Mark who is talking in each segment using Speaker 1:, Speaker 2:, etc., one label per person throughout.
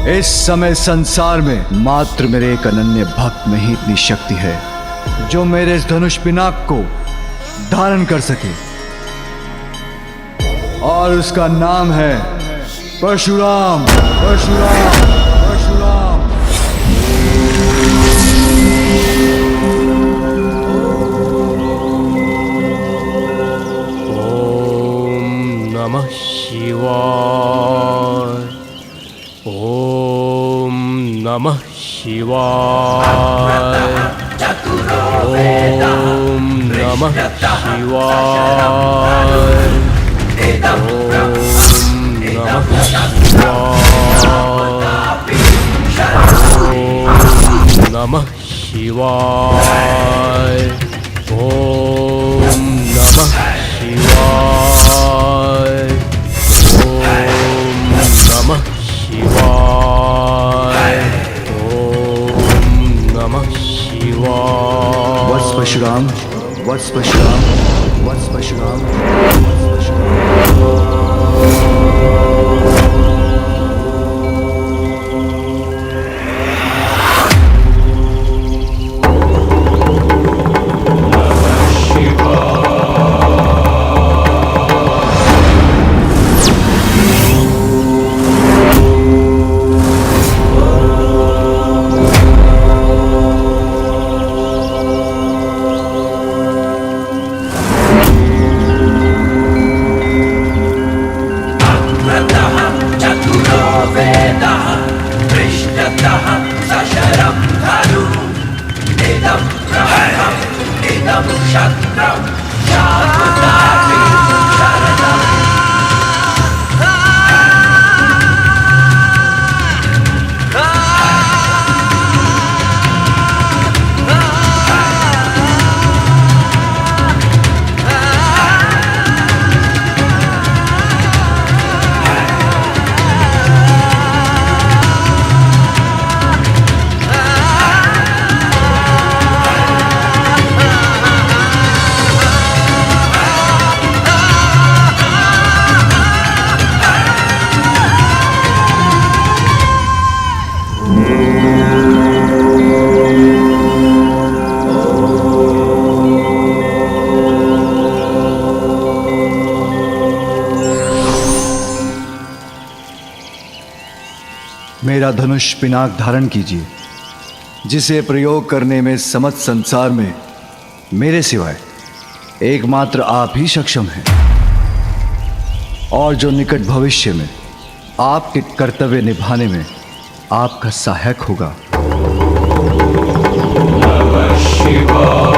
Speaker 1: इस समय संसार में मात्र मेरे एक अनन्य भक्त में ही इतनी शक्ति है जो मेरे इस धनुष पिनाक को धारण कर सके, और उसका नाम है परशुराम। परशुराम, परशुराम।
Speaker 2: ओम नमः शिवाय। ओम नमः शिवाय। ओम नमः शिवाय। नमः शिवाय। ओम नमः शिवाय। ओम नमः शिवाय। ओम नमः शिवाय।
Speaker 1: वत्स परशुराम, वत्स परशुराम, वत्स परशुराम, वत्स परशुराम। मेरा धनुष पिनाक धारण कीजिए, जिसे प्रयोग करने में समस्त संसार में मेरे सिवाय एकमात्र आप ही सक्षम हैं, और जो निकट भविष्य में आपके कर्तव्य निभाने में आपका सहायक होगा।
Speaker 2: नमः शिवाय।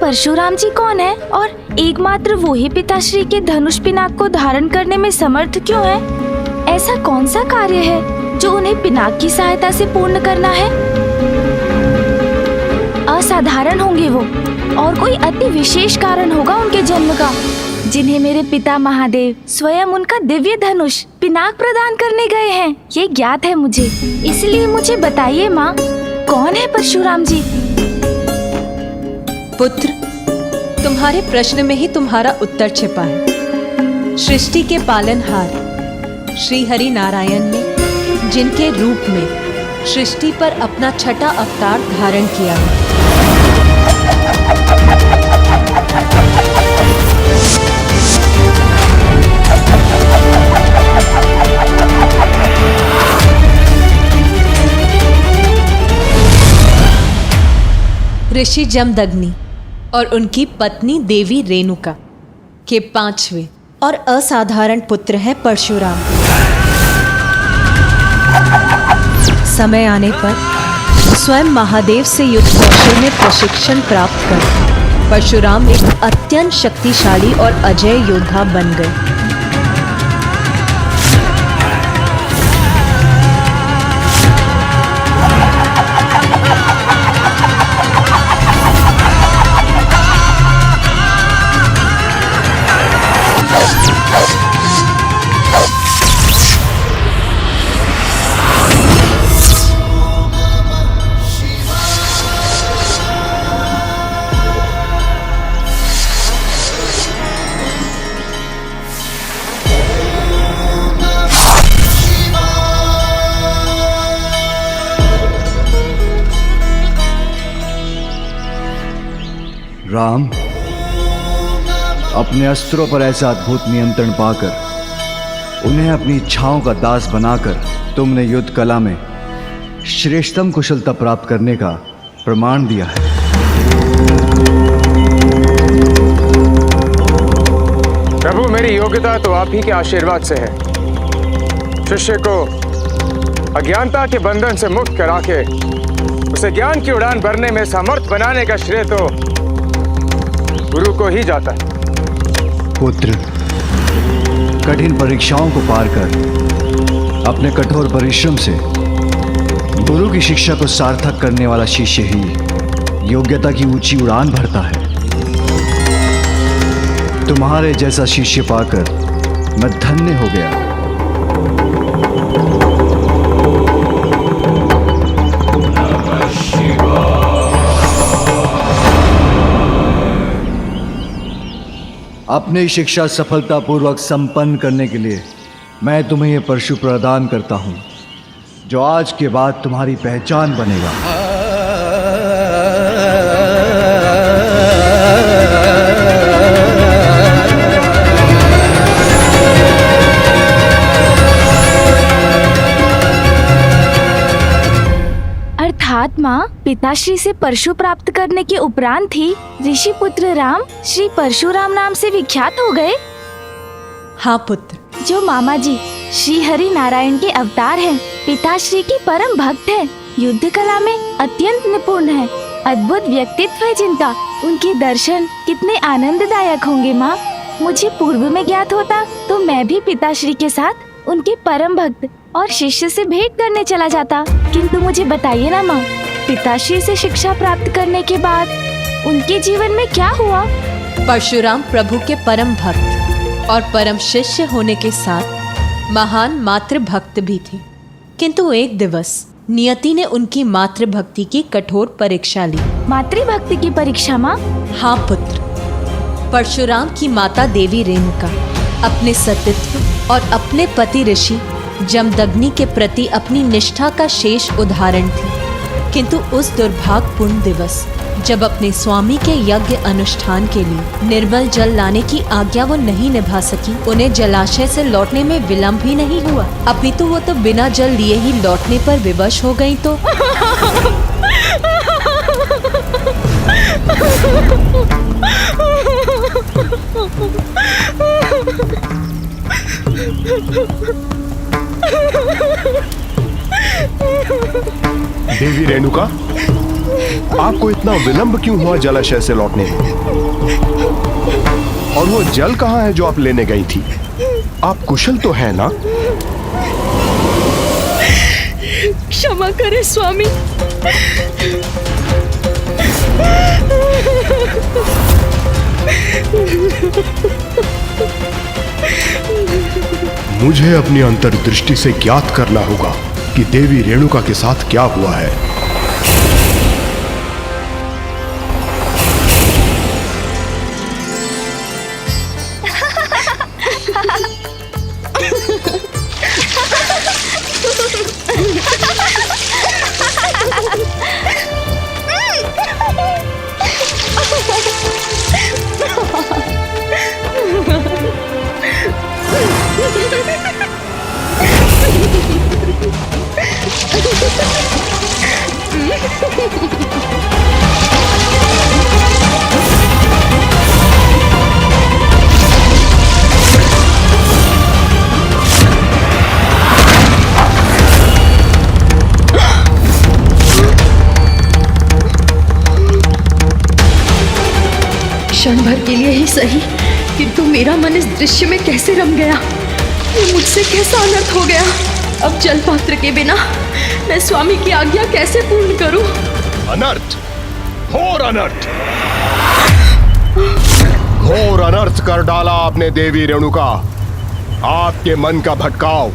Speaker 3: परशुराम जी कौन है और एकमात्र वो ही पिताश्री के धनुष पिनाक को धारण करने में समर्थ क्यों है? ऐसा कौन सा कार्य है जो उन्हें पिनाक की सहायता से पूर्ण करना है? असाधारण होंगे वो, और कोई अति विशेष कारण होगा उनके जन्म का, जिन्हें मेरे पिता महादेव स्वयं उनका दिव्य धनुष पिनाक प्रदान करने गए हैं। ये ज्ञात है मुझे, इसलिए मुझे बताइए माँ, कौन है परशुराम जी?
Speaker 4: पुत्र, तुम्हारे प्रश्न में ही तुम्हारा उत्तर छिपा है। सृष्टि के पालनहार श्री हरि नारायण ने जिनके रूप में सृष्टि पर अपना छठा अवतार धारण किया है, ऋषि जमदग्नि और उनकी पत्नी देवी रेणुका के 5वें और असाधारण पुत्र है परशुराम। समय आने पर स्वयं महादेव से युद्ध कौशल में प्रशिक्षण प्राप्त कर परशुराम एक अत्यंत शक्तिशाली और अजय योद्धा बन गए।
Speaker 1: राम, अपने अस्त्रों पर ऐसा अद्भुत नियंत्रण पाकर उन्हें अपनी इच्छाओं का दास बनाकर तुमने युद्ध कला में श्रेष्ठतम कुशलता प्राप्त करने का प्रमाण दिया है।
Speaker 5: प्रभु, मेरी योग्यता तो आप ही के आशीर्वाद से है। शिष्य को अज्ञानता के बंधन से मुक्त करा के उसे ज्ञान की उड़ान भरने में समर्थ बनाने का श्रेय तो गुरु को ही जाता है।
Speaker 1: पुत्र, कठिन परीक्षाओं को पार कर अपने कठोर परिश्रम से गुरु की शिक्षा को सार्थक करने वाला शिष्य ही योग्यता की ऊंची उड़ान भरता है। तुम्हारे जैसा शिष्य पाकर मैं धन्य हो गया। अपनी शिक्षा सफलतापूर्वक संपन्न करने के लिए मैं तुम्हें यह परशु प्रदान करता हूं, जो आज के बाद तुम्हारी पहचान बनेगा।
Speaker 3: अर्थात माँ, पिताश्री से परशु प्राप्त करने के उपरांत ही ऋषि पुत्र राम श्री परशुराम नाम से विख्यात हो गए।
Speaker 4: हाँ पुत्र,
Speaker 3: जो मामा जी श्री हरि नारायण के अवतार हैं, पिताश्री की परम भक्त हैं, युद्ध कला में अत्यंत निपुण हैं, अद्भुत व्यक्तित्व है जिनका, उनके दर्शन कितने आनंददायक होंगे माँ। मुझे पूर्व में ज्ञात होता तो मैं भी पिताश्री के साथ उनके परम भक्त और शिष्य से भेंट करने चला जाता। किंतु मुझे बताइए ना माँ, पिताश्री से शिक्षा प्राप्त करने के बाद उनके जीवन में क्या हुआ?
Speaker 4: परशुराम प्रभु के परम भक्त और परम शिष्य होने के साथ महान मातृ भक्त भी थे। किंतु एक दिवस नियति ने उनकी मातृ भक्ति की कठोर परीक्षा ली।
Speaker 3: मातृ भक्ति की परीक्षा माँ?
Speaker 4: हाँ पुत्र, परशुराम की माता देवी रेणुका अपने सतीत्व और अपने पति ऋषि जमदग्नि के प्रति अपनी निष्ठा का शेष उदाहरण थी। किंतु उस दुर्भाग्यपूर्ण दिवस जब अपने स्वामी के यज्ञ अनुष्ठान के लिए निर्मल जल लाने की आज्ञा वो नहीं निभा सकी, उन्हें जलाशय से लौटने में विलंब ही नहीं हुआ, अपितु वो तो बिना जल लिए ही लौटने पर विवश हो गई। तो
Speaker 6: देवी रेणुका, आपको इतना विलंब क्यों हुआ जलाशय से लौटने में? और वो जल कहाँ है जो आप लेने गई थी? आप कुशल तो है ना?
Speaker 7: क्षमा करें स्वामी।
Speaker 6: मुझे अपनी अंतर्दृष्टि से ज्ञात करना होगा कि देवी रेणुका के साथ क्या हुआ है।
Speaker 7: क्षण भर के लिए ही सही, किंतु मेरा मन इस दृश्य में कैसे रम गया। ये मुझसे कैसा अनर्थ हो गया। अब जल पात्र के बिना मैं स्वामी की आज्ञा कैसे पूर्ण करूं?
Speaker 6: अनर्थ, घोर अनर्थ, घोर अनर्थ कर डाला आपने देवी रेणुका। आपके मन का भटकाव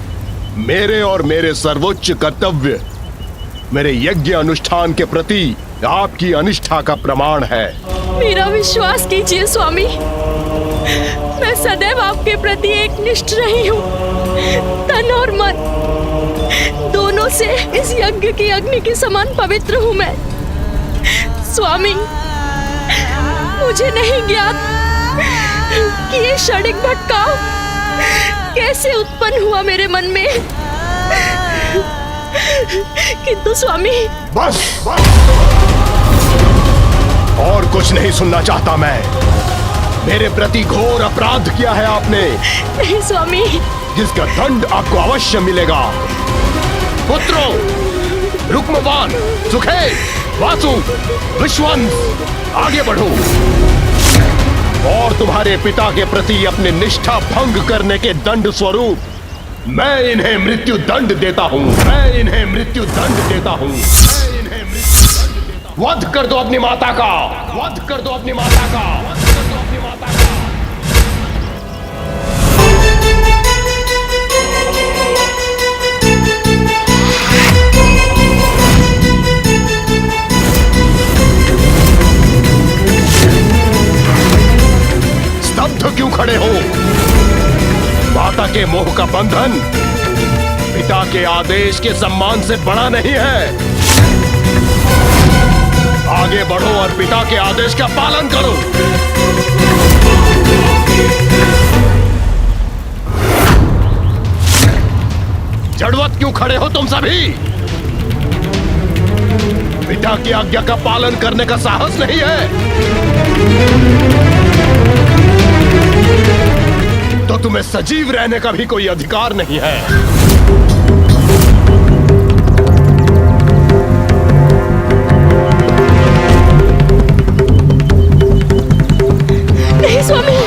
Speaker 6: मेरे और मेरे सर्वोच्च कर्तव्य, मेरे यज्ञ अनुष्ठान के प्रति आपकी अनिष्ठा का प्रमाण है।
Speaker 7: मेरा विश्वास कीजिए स्वामी, मैं सदैव आपके प्रति एक निष्ठ रही हूँ। तन और मन दोनों से इस यज्ञ की अग्नि के समान पवित्र हूँ मैं। स्वामी, मुझे नहीं ज्ञात कि ये क्षणिक भटकाव कैसे उत्पन्न हुआ मेरे मन में, किंतु स्वामी।
Speaker 6: बस, बस। और कुछ नहीं सुनना चाहता मैं। मेरे प्रति घोर अपराध किया है आपने।
Speaker 7: नहीं स्वामी,
Speaker 6: जिसका दंड आपको अवश्य मिलेगा। पुत्रों, रुक्मवान, सुखे, वासु, विश्वंस, आगे बढ़ो और तुम्हारे पिता के प्रति अपने निष्ठा भंग करने के दंड स्वरूप मैं इन्हें मृत्यु दंड देता हूं। मैं इन्हें मृत्यु दंड देता हूं। वध कर दो अपनी माता का, वध कर दो अपनी माता का, वध कर दो अपनी माता का। स्तब्ध क्यों खड़े हो? माता के मोह का बंधन पिता के आदेश के सम्मान से बड़ा नहीं है। आगे बढ़ो और पिता के आदेश का पालन करो। जड़वत क्यों खड़े हो तुम सभी? पिता की आज्ञा का पालन करने का साहस नहीं है तो तुम्हें सजीव रहने का भी कोई अधिकार नहीं है।
Speaker 7: नहीं स्वामी।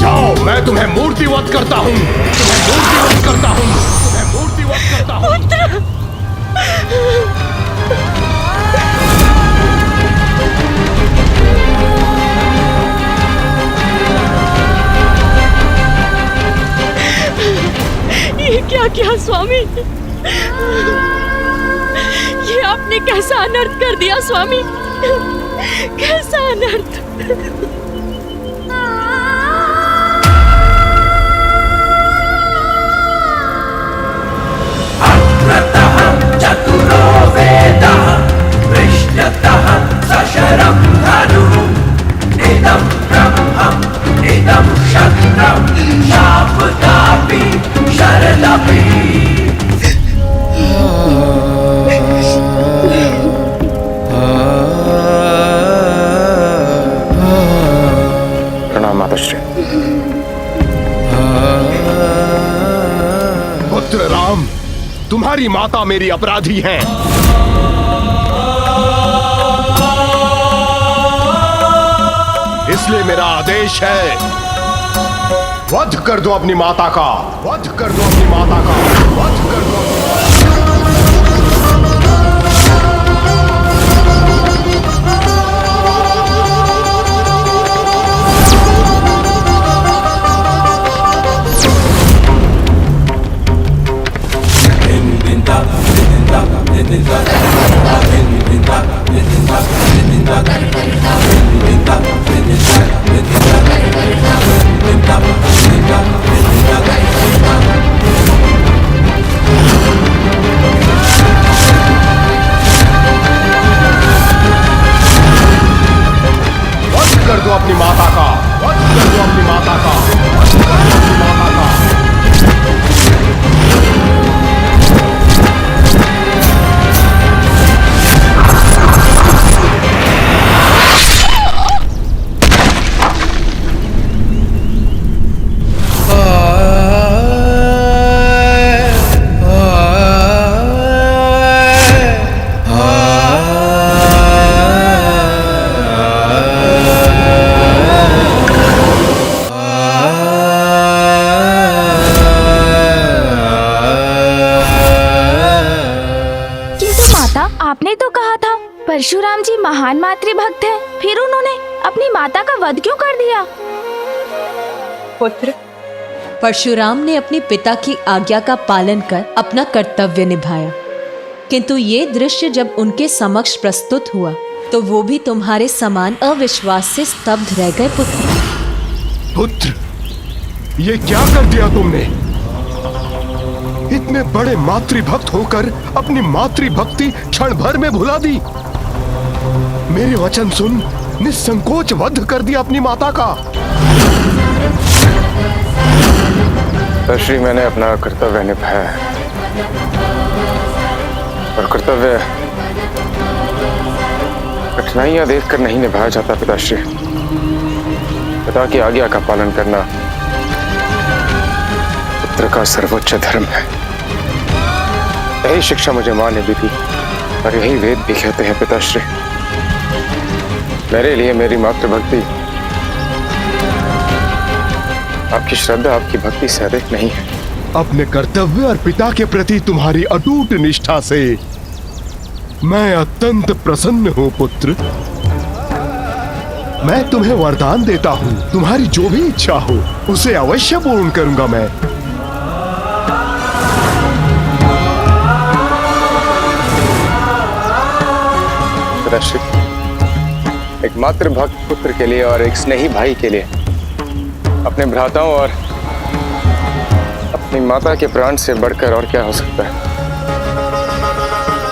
Speaker 6: जाओ, मैं तुम्हें मूर्तिवत करता हूँ। तुम्हें मूर्तिवत करता हूँ। तुम्हें मूर्तिवत करता हूँ।
Speaker 7: ये क्या किया स्वामी? ये आपने कैसा अनर्थ कर दिया स्वामी? कैसा अनर्थ?
Speaker 2: चतुरो वेदः पृष्ठतः सशरं धनुः इदं ब्रह्मम् इदं क्षत्रं शापदापि शरदपि।
Speaker 5: प्रणाम माताश्री।
Speaker 6: पुत्र राम, तुम्हारी माता मेरी अपराधी है। इसलिए मेरा आदेश है, वध कर दो अपनी माता का, वध कर दो अपनी माता का, वध कर दो अपनी
Speaker 2: Ninda
Speaker 3: परशुराम जी महान मातृभक्त हैं, फिर उन्होंने अपनी माता का वध क्यों कर दिया?
Speaker 4: पुत्र, परशुराम ने अपने पिता की आज्ञा का पालन कर अपना कर्तव्य निभाया, किंतु ये दृश्य जब उनके समक्ष प्रस्तुत हुआ तो वो भी तुम्हारे समान अविश्वास से स्तब्ध रह गए।
Speaker 6: पुत्र, ये क्या कर दिया तुमने? इतने बड़े मातृभक्त होकर अपनी मातृभक्ति क्षण भर में भुला दी। मेरे वचन सुन निसंकोच वध कर दिया अपनी माता का।
Speaker 5: श्री, मैंने अपना कर्तव्य निभाया है और कर्तव्य कठिनाइयां देखकर नहीं निभाया जाता पिताश्री। पिता की आज्ञा का पालन करना पुत्र का सर्वोच्च धर्म है। यही शिक्षा मुझे मां ने दी थी और यही वेद भी कहते हैं पिताश्री। मेरे लिए मेरी मातृभक्ति आपकी श्रद्धा, आपकी भक्ति से अधिक नहीं है।
Speaker 6: अपने कर्तव्य और पिता के प्रति तुम्हारी अटूट निष्ठा से मैं अत्यंत प्रसन्न हूं पुत्र। मैं तुम्हें वरदान देता हूं, तुम्हारी जो भी इच्छा हो उसे अवश्य पूर्ण करूंगा मैं।
Speaker 5: पिताश्री, एक मातृभक्त पुत्र के लिए और एक स्नेही भाई के लिए अपने भ्राताओं और अपनी माता के प्राण से बढ़कर और क्या हो सकता है।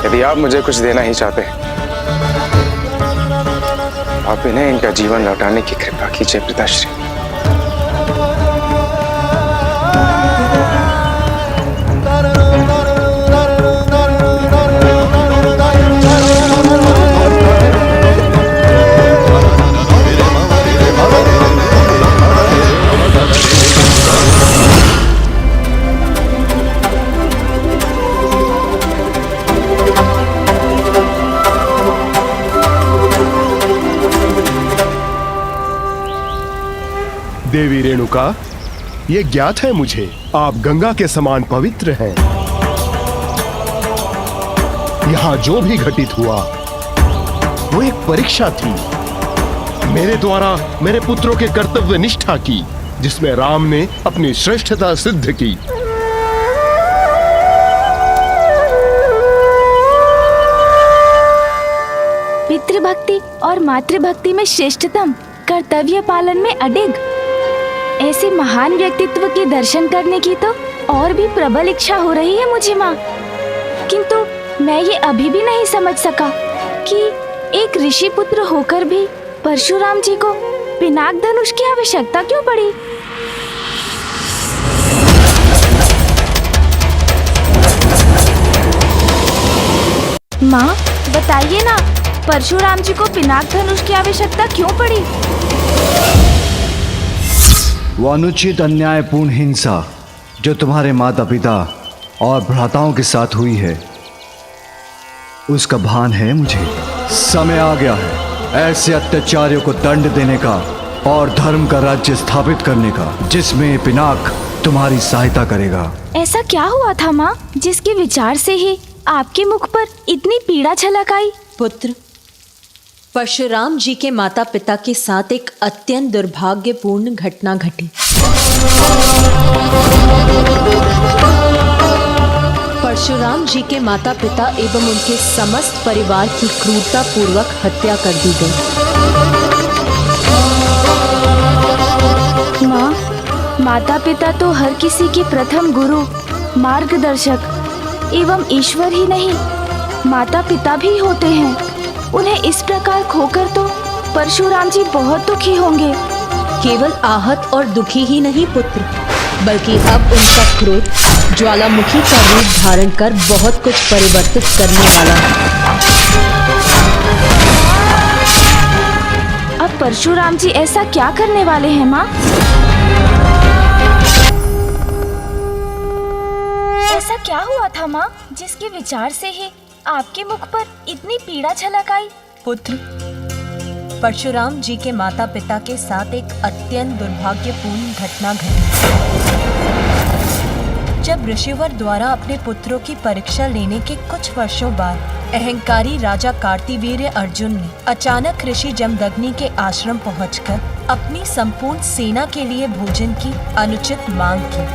Speaker 5: यदि आप मुझे कुछ देना ही चाहते हैं, आप इन्हें इनका जीवन लौटाने की कृपा कीजिए पिताश्री।
Speaker 6: देवी रेणुका, ये ज्ञात है मुझे, आप गंगा के समान पवित्र हैं। यहाँ जो भी घटित हुआ वो एक परीक्षा थी मेरे द्वारा मेरे पुत्रों के कर्तव्य निष्ठा की, जिसमें राम ने अपनी श्रेष्ठता सिद्ध की।
Speaker 3: पितृभक्ति और मातृभक्ति में श्रेष्ठतम, कर्तव्य पालन में अडिग, ऐसे महान व्यक्तित्व के दर्शन करने की तो और भी प्रबल इच्छा हो रही है मुझे माँ। किंतु मैं ये अभी भी नहीं समझ सका कि एक ऋषि पुत्र होकर भी परशुराम जी को पिनाक धनुष की आवश्यकता क्यों पड़ी। माँ बताइए ना, परशुराम जी को पिनाक धनुष की आवश्यकता क्यों पड़ी?
Speaker 1: वो अनुचित अन्यायपूर्ण हिंसा जो तुम्हारे माता पिता और भ्राताओं के साथ हुई है, उसका भान है मुझे। समय आ गया है ऐसे अत्याचारियों को दंड देने का और धर्म का राज्य स्थापित करने का, जिसमें पिनाक तुम्हारी सहायता करेगा।
Speaker 3: ऐसा क्या हुआ था माँ, जिसके विचार से ही आपके मुख पर इतनी पीड़ा झलक आई?
Speaker 4: पुत्र, परशुराम जी के माता पिता के साथ एक अत्यंत दुर्भाग्यपूर्ण घटना घटी। परशुराम जी के माता पिता एवं उनके समस्त परिवार की क्रूरता पूर्वक हत्या कर दी गई।
Speaker 3: माँ, माता पिता तो हर किसी के प्रथम गुरु, मार्गदर्शक एवं ईश्वर ही नहीं, माता पिता भी होते हैं। उन्हें इस प्रकार खोकर तो परशुराम जी बहुत दुखी होंगे।
Speaker 4: केवल आहत और दुखी ही नहीं पुत्र, बल्कि अब उनका क्रोध ज्वालामुखी का रूप धारण कर बहुत कुछ परिवर्तित करने वाला है।
Speaker 3: अब परशुराम जी ऐसा क्या करने वाले हैं माँ? ऐसा क्या हुआ था माँ, जिसके विचार से ही आपके मुख पर इतनी पीड़ा झलक आई?
Speaker 4: पुत्र, परशुराम जी के माता पिता के साथ एक अत्यंत दुर्भाग्यपूर्ण घटना घटी। जब ऋषिवर द्वारा अपने पुत्रों की परीक्षा लेने के कुछ वर्षों बाद अहंकारी राजा कार्तिवीर्य अर्जुन ने अचानक ऋषि जमदग्नि के आश्रम पहुंचकर अपनी संपूर्ण सेना के लिए भोजन की अनुचित मांग की,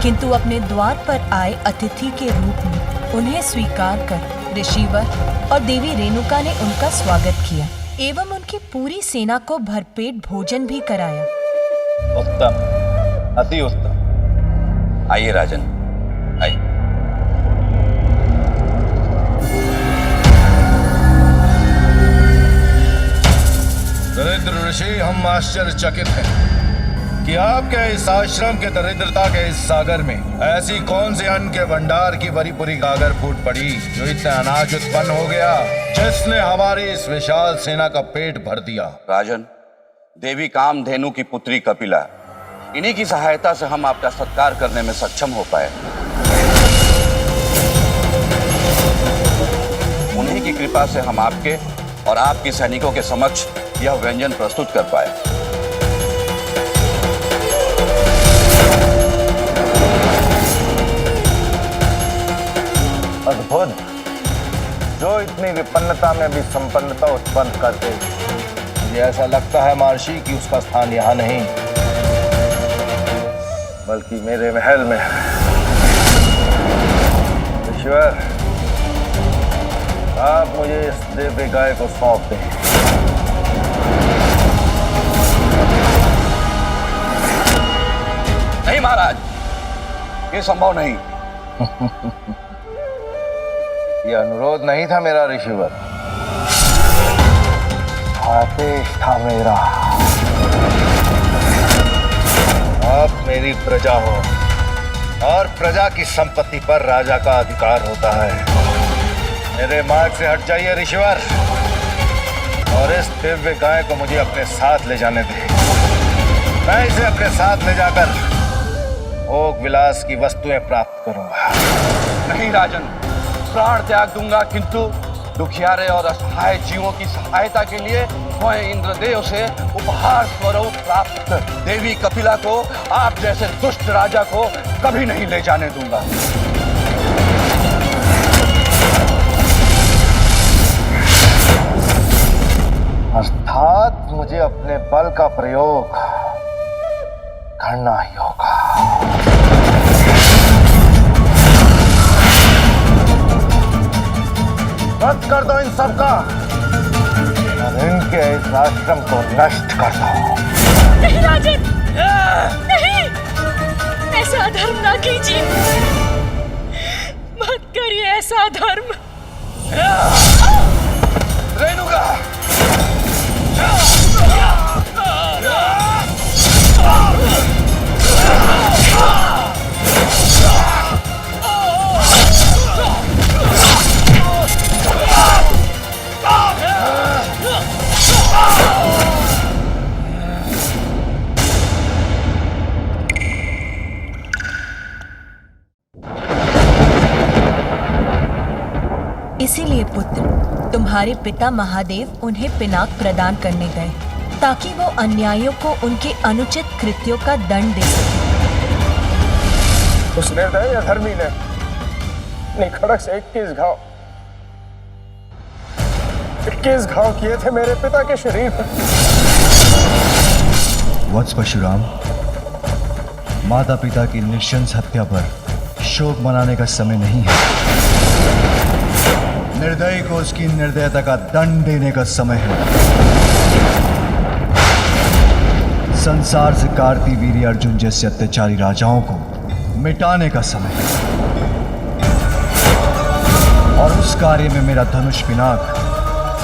Speaker 4: किंतु अपने द्वार पर आए अतिथि के रूप में उन्हें स्वीकार कर ऋषिवर और देवी रेणुका ने उनका स्वागत किया एवं उनकी पूरी सेना को भरपेट भोजन भी कराया।
Speaker 8: उत्तम, अति उत्तम। आइए राजन, आइए।
Speaker 6: दरिद्र ऋषि, हम आश्चर्यचकित हैं कि आपके इस आश्रम के दरिद्रता के इस सागर में ऐसी कौन सी अन्न के भंडार की बड़ी पूरी गागर फूट पड़ी जो इतना अनाज उत्पन्न हो गया जिसने हमारी इस विशाल सेना का पेट भर दिया।
Speaker 8: राजन, देवी कामधेनु की पुत्री कपिला, इन्हीं की सहायता से हम आपका सत्कार करने में सक्षम हो पाए। उन्हीं की कृपा से हम आपके और आपके सैनिकों के समक्ष यह व्यंजन प्रस्तुत कर पाए।
Speaker 9: अद्भुत, जो इतनी विपन्नता में भी संपन्नता उत्पन्न करते। मुझे ऐसा लगता है महर्षि कि उसका स्थान यहाँ नहीं बल्कि मेरे महल में है। ईश्वर, आप मुझे इस दिव्य गाय को सौंप दें।
Speaker 8: नहीं महाराज, ये संभव नहीं।
Speaker 9: यह अनुरोध नहीं था मेरा ऋषिवर, आदेश था मेरा। आप मेरी प्रजा हो और प्रजा की संपत्ति पर राजा का अधिकार होता है। मेरे मार्ग से हट जाइए ऋषिवर और इस दिव्य गाय को मुझे अपने साथ ले जाने दें। मैं इसे अपने साथ ले जाकर भोग विलास की वस्तुएं प्राप्त करूंगा।
Speaker 8: नहीं राजन, प्राण त्याग दूंगा, किंतु दुखियारे और असहाय जीवों की सहायता के लिए मैं इंद्रदेव से उपहार स्वरूप प्राप्त देवी कपिला को आप जैसे दुष्ट राजा को कभी नहीं ले जाने दूंगा।
Speaker 9: अर्थात मुझे अपने बल का प्रयोग करना ही होगा। बंद कर दो इन सबका और इनके इस आश्रम को नष्ट कर दो।
Speaker 7: नहीं राजन, नहीं, ऐसा अधर्म ना कीजिए, मत करिए ऐसा अधर्म।
Speaker 8: रेणुका,
Speaker 4: इसीलिए पुत्र, तुम्हारे पिता महादेव उन्हें पिनाक प्रदान करने गए ताकि वो अन्यायियों को उनके अनुचित कृत्यों का दंड दे सके।
Speaker 9: उस निर्दयी अधर्मी ने निखड़क से 21 घाव किए थे मेरे पिता के शरीर पर।
Speaker 1: वत्स परशुराम, माता पिता की निशंस हत्या पर शोक मनाने का समय नहीं है। निर्दयी को उसकी निर्दयता का दंड देने का समय है। संसार से कार्तिवीर्य अर्जुन जैसे अत्याचारी राजाओं को मिटाने का समय है। और उस कार्य में मेरा धनुष पिनाक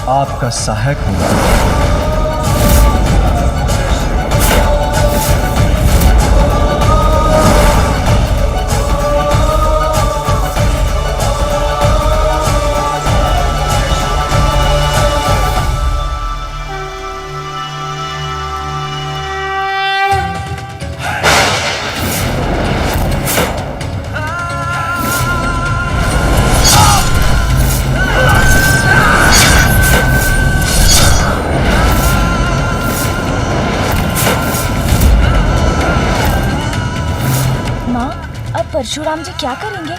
Speaker 1: आपका सहायक होगा।
Speaker 3: परशुराम जी क्या करेंगे?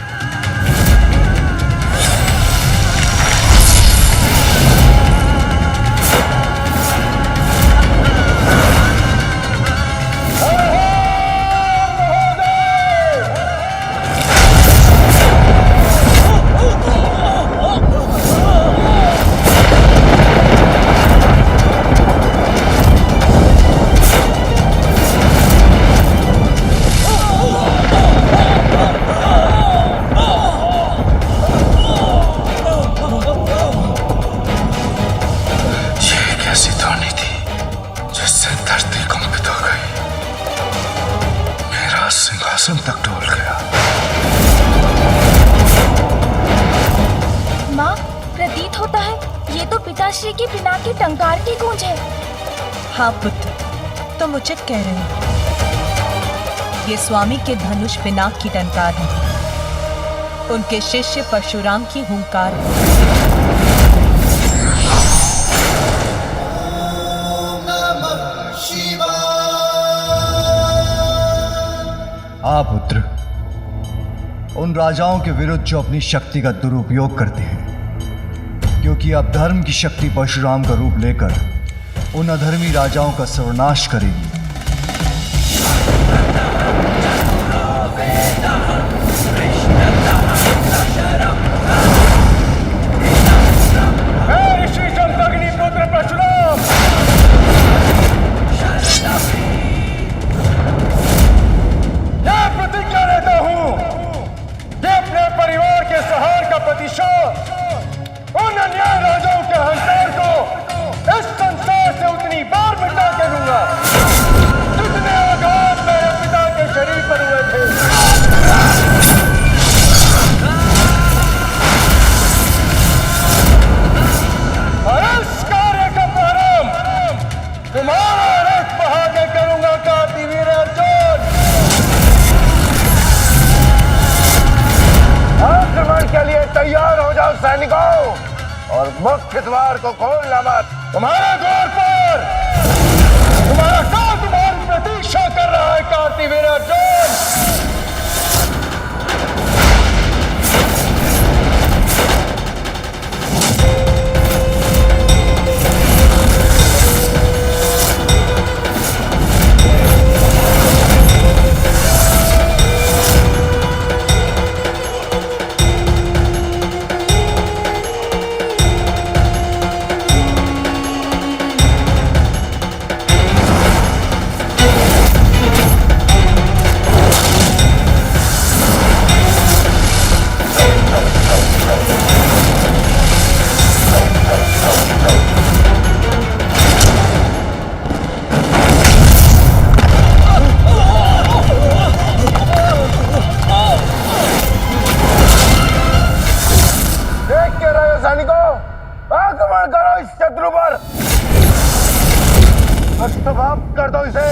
Speaker 6: सिंहासन तक डोल गया।
Speaker 3: माँ, प्रतीत होता है ये तो पिताश्री की पिनाक की टंकार की गूंज है।
Speaker 10: हाँ पुत्र, तुम उचित कह रहे हो। ये स्वामी के धनुष पिनाक की टंकार है, उनके शिष्य परशुराम की हुंकार है।
Speaker 1: आप पुत्र, उन राजाओं के विरुद्ध जो अपनी शक्ति का दुरुपयोग करते हैं, क्योंकि अब धर्म की शक्ति परशुराम का रूप लेकर उन अधर्मी राजाओं का सर्वनाश करेगी।
Speaker 6: ऋषि जमदग्नि पुत्र परशुराम, मैं प्रतिज्ञा लेता हूं कि अपने परिवार के संहार का प्रतिशोध उन अन्याय राजाओं के अहंकार को इस संसार से उतनी बार मिटा के दूंगा जितने आघात मेरे पिता के शरीर पर हुए थे। और इस कार्य का प्रारंभ तुम्हारा रथ बहा के करूंगा कार्तिवीर अर्जुन। आक्रमण के लिए तैयार हो जाओ सैनिकों, और मुख्य द्वार को खोलना मत। तुम्हारे द्वार पर तुम्हारा काल तुम्हारी प्रतीक्षा कर रहा है कार्तिवीर अर्जुन। आक्रमण करो इस शत्रु पर, समाप्त कर दो इसे।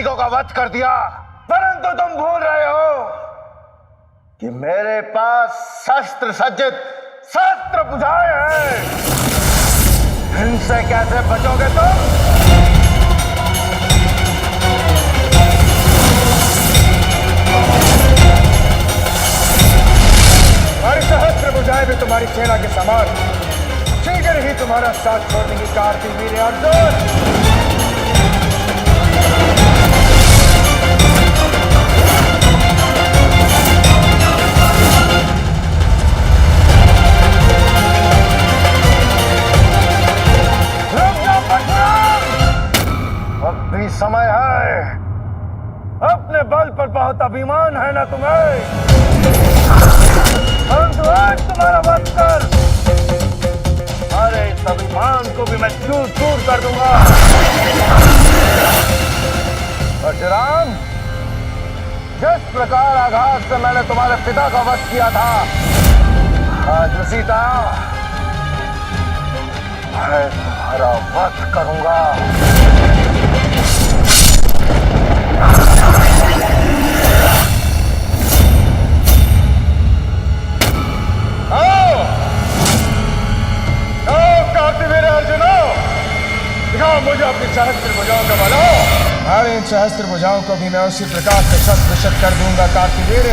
Speaker 9: सैनिकों का वध कर दिया, परंतु तुम भूल रहे हो कि मेरे पास शस्त्र सज्जित शस्त्र बुझाए हैं। इनसे कैसे बचोगे तुम?
Speaker 5: हमारी सहस्त्र बुझाए भी तुम्हारी सेना के समान शीघ्र ही तुम्हारा साथ छोड़ने की कार्तिवीर अर्जुन।
Speaker 9: अब भी समय है। अपने बल पर बहुत अभिमान है ना तुम्हें, परंतु आज तुम्हारा वध कर अरे इस अभिमान को भी मैं दूर दूर कर दूंगा। परशुराम, जिस प्रकार आघात से मैंने तुम्हारे पिता का वध किया था, आज उसी तरह मैं तुम्हारा वध करूंगा। कार्तिवीर अर्जुन, दिखाओ मुझे अपनी सहस्त्र भुजाओं का बल।
Speaker 5: तुम्हारे इन सहस्त्र भुजाओं को भी मैं उसी प्रकार से शत कर दूंगा कार्तिवीर,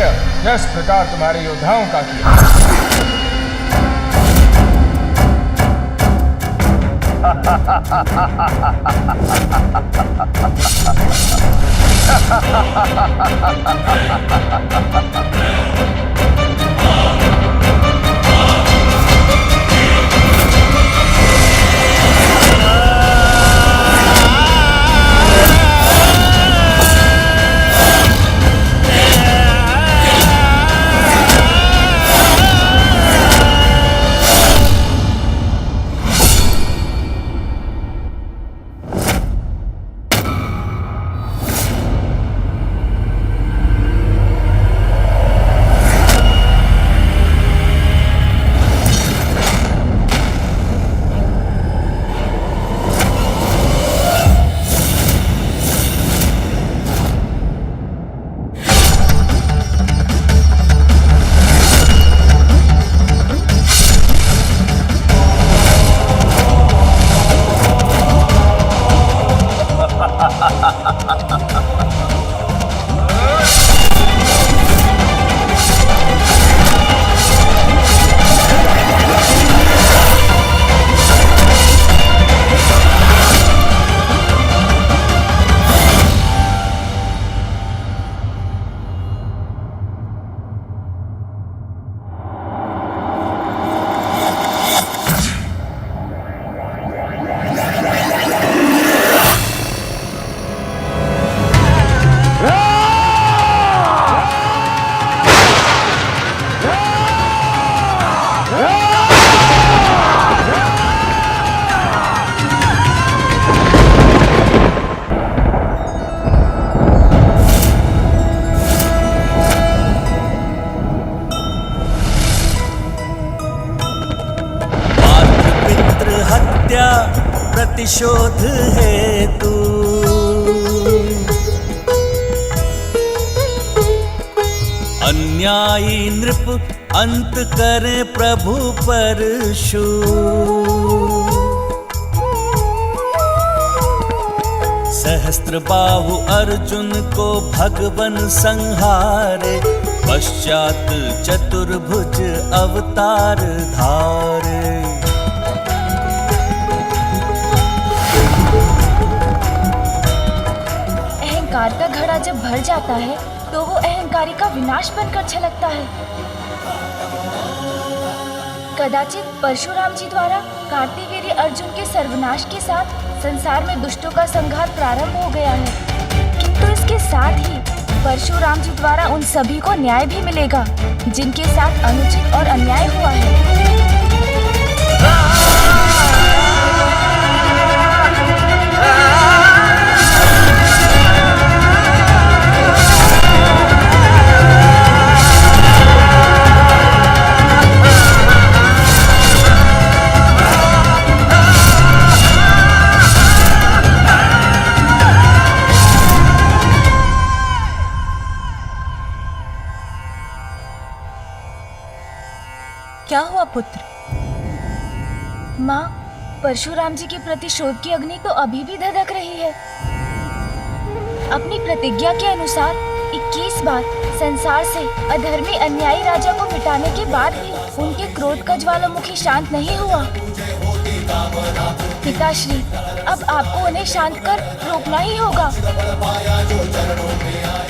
Speaker 5: जिस प्रकार तुम्हारे योद्धाओं का किया।
Speaker 2: प्रतिशोध हेतु अन्यायी नृप अंत करे प्रभु परशु। सहस्त्र बाहु अर्जुन को भगवन संहारे, पश्चात चतुर्भुज अवतार धारे।
Speaker 3: अहंकार का घड़ा जब भर जाता है तो वो अहंकारी का विनाश बनकर छलकता है। कदाचित परशुराम जी द्वारा कार्तिवीर्य अर्जुन के सर्वनाश के साथ संसार में दुष्टों का संहार प्रारंभ हो गया है, किंतु इसके साथ ही परशुराम जी द्वारा उन सभी को न्याय भी मिलेगा जिनके साथ अनुचित और अन्याय हुआ है।
Speaker 10: क्या हुआ पुत्र?
Speaker 3: माँ, परशुराम जी के प्रति शोध की अग्नि तो अभी भी धधक रही है। अपनी प्रतिज्ञा के अनुसार 21 बार संसार से अधर्मी अन्यायी राजा को मिटाने के बाद भी उनके क्रोध का ज्वालामुखी शांत नहीं हुआ। पिताश्री, अब आपको उन्हें शांत कर रोकना ही होगा,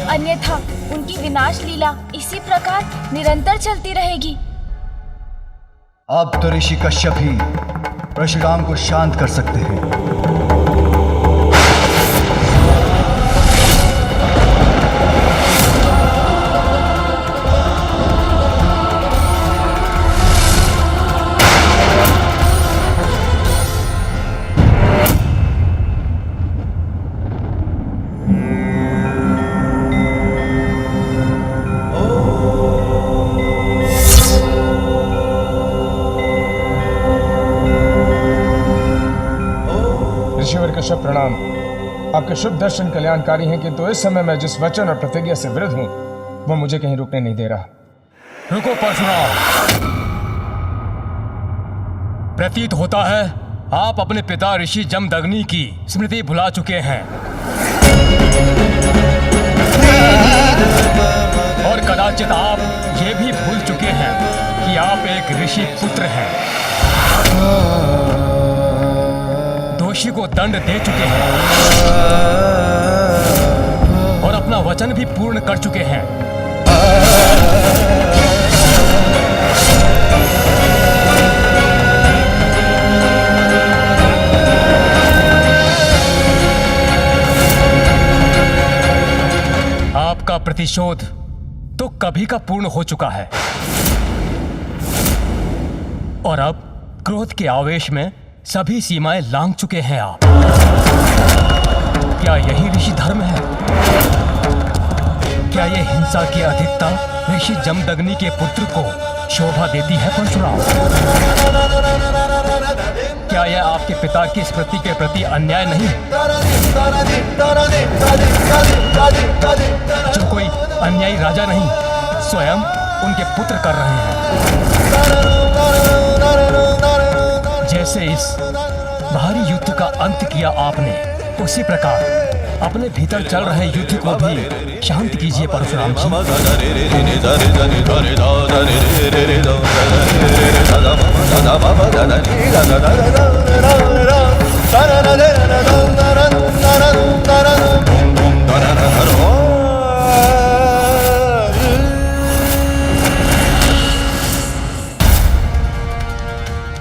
Speaker 3: अन्यथा उनकी विनाश लीला इसी प्रकार निरंतर चलती रहेगी।
Speaker 1: अब तो ऋषि कश्यप ही परशुराम को शांत कर सकते हैं।
Speaker 5: ऋषिवर कश्यप प्रणाम। आपके शुभ दर्शन कल्याणकारी हैं, किंतु इस समय मैं जिस वचन और प्रतिज्ञा से विरुद्ध हूं वो मुझे कहीं रुकने नहीं दे रहा।
Speaker 11: रुको परशुराम, प्रतीत होता है आप अपने पिता ऋषि जमदग्नि की स्मृति भुला चुके हैं और कदाचित आप ये भी भूल चुके हैं कि आप एक ऋषि पुत्र हैं। दोषी को दंड दे चुके हैं और अपना वचन भी पूर्ण कर चुके हैं। आपका प्रतिशोध तो कभी का पूर्ण हो चुका है और अब क्रोध के आवेश में सभी सीमाएं लांघ चुके हैं आप। क्या यही ऋषि धर्म है? क्या ये हिंसा की अधिकता ऋषि जमदग्नि के पुत्र को शोभा देती है परशुराम? क्या यह आपके पिता की स्मृति के प्रति अन्याय नहीं? जो कोई अन्यायी राजा नहीं, स्वयं उनके पुत्र कर रहे हैं। जैसे इस भारी युद्ध का अंत किया आपने, उसी प्रकार अपने भीतर चल रहे युद्ध को भी शांत कीजिए परशुराम जी।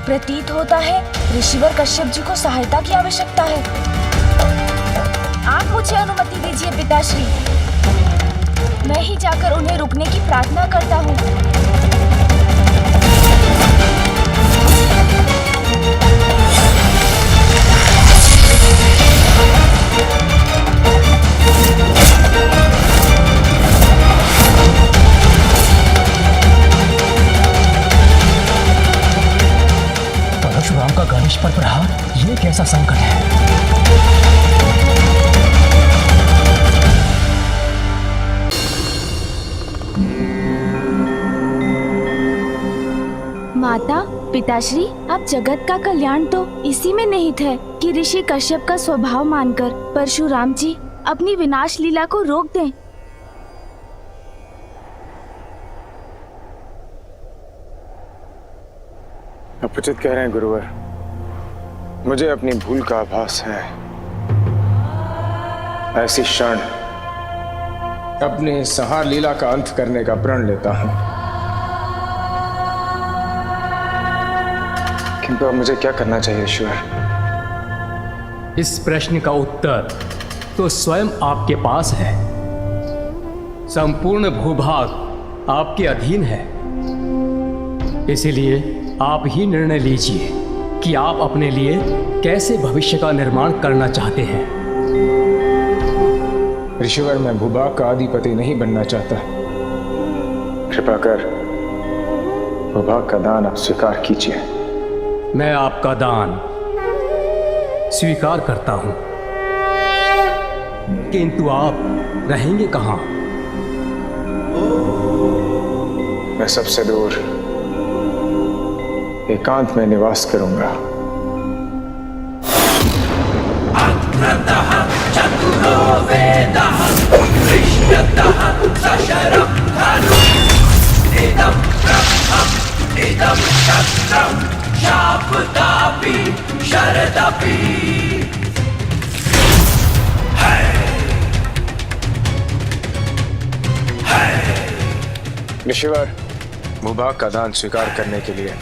Speaker 3: प्रतीत होता है ऋषिवर कश्यप जी को सहायता की आवश्यकता है। आप मुझे अनुमति दीजिए पिताश्री, मैं ही जाकर उन्हें रुकने की प्रार्थना करता हूँ।
Speaker 11: परशुराम का गणेश पर प्रहार, ये कैसा संकट है?
Speaker 3: माता, पिताश्री, अब जगत का कल्याण तो इसी में निहित है कि ऋषि कश्यप का स्वभाव मानकर परशुराम जी अपनी विनाश लीला को रोक दें।
Speaker 5: आप उचित कह रहे हैं गुरुवर, मुझे अपनी भूल का आभास है। ऐसी क्षण अपने संहार लीला का अंत करने का प्रण लेता हूं, किंतु अब मुझे क्या करना चाहिए ईश्वर?
Speaker 11: इस प्रश्न का उत्तर तो स्वयं आपके पास है। संपूर्ण भूभाग आपके अधीन है, इसीलिए आप ही निर्णय लीजिए कि आप अपने लिए कैसे भविष्य का निर्माण करना चाहते हैं।
Speaker 5: ऋषिवर, मैं भूभाग का अधिपति नहीं बनना चाहता। कृपा कर भूभाग का दान आप स्वीकार कीजिए।
Speaker 11: मैं आपका दान स्वीकार करता हूं, किंतु आप रहेंगे कहां?
Speaker 5: मैं सबसे दूर एकांत में निवास करूंगा। ऋषिवर, भूभाग का दान स्वीकार करने के लिए